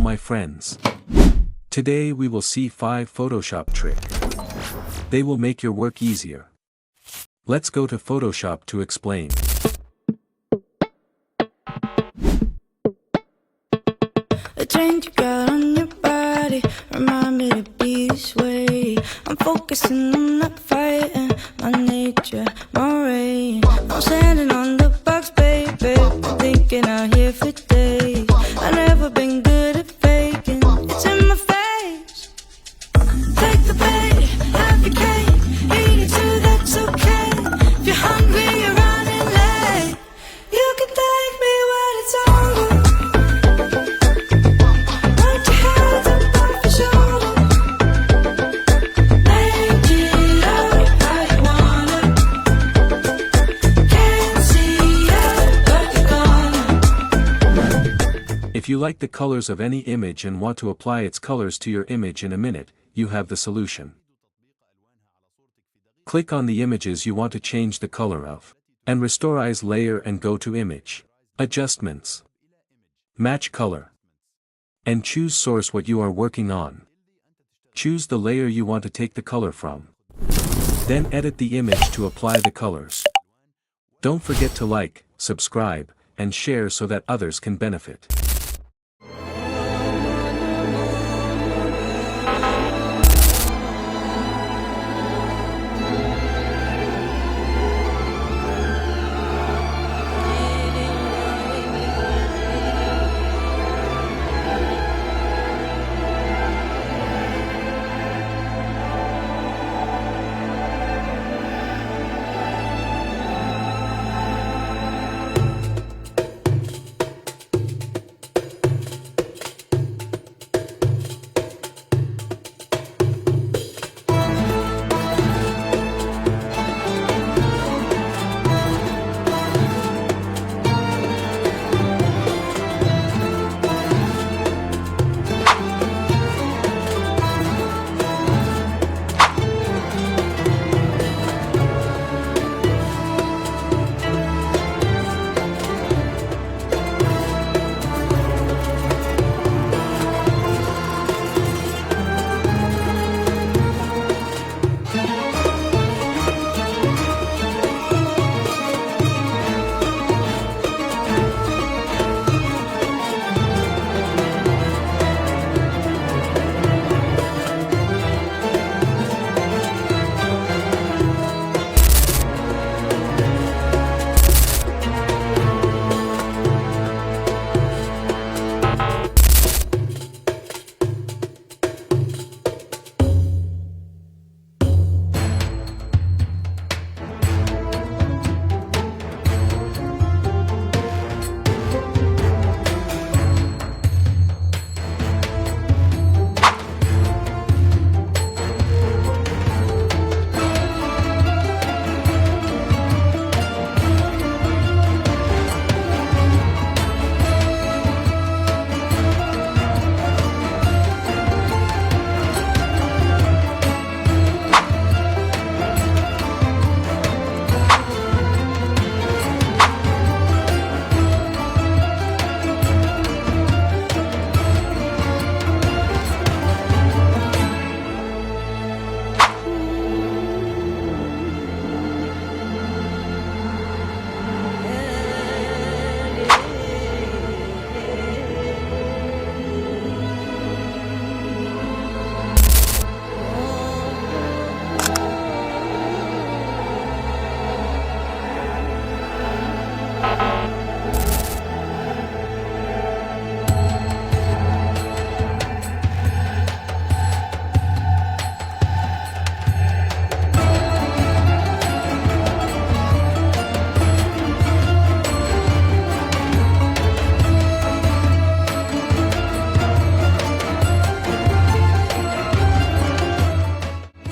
my friends. Today we will see 5 Photoshop tricks. They will make your work easier. Let's go to Photoshop to explain. The change you got on your body remind me to be this way. I'm focusing, I'm not fighting my nature, my rain. I'm standing on the box, baby, thinking out here for days. I've never been good at faking, it's in my face. Take the bait, have your cake, eat it too, that's okay. If you're hungry, you're running late. You can thank me when it's over. Put your hands up off your shoulder. Make it up how you wanna. Can't see it, but you're gonna. If you like the colors of any image and want to apply its colors to your image in a minute, you have the solution. Click on the images you want to change the color of, and rasterize layer and go to Image, Adjustments, Match Color, and choose source what you are working on. Choose the layer you want to take the color from. Then edit the image to apply the colors. Don't forget to like, subscribe, and share so that others can benefit.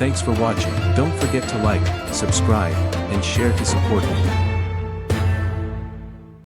Thanks for watching. Don't forget to like, subscribe, and share to support me.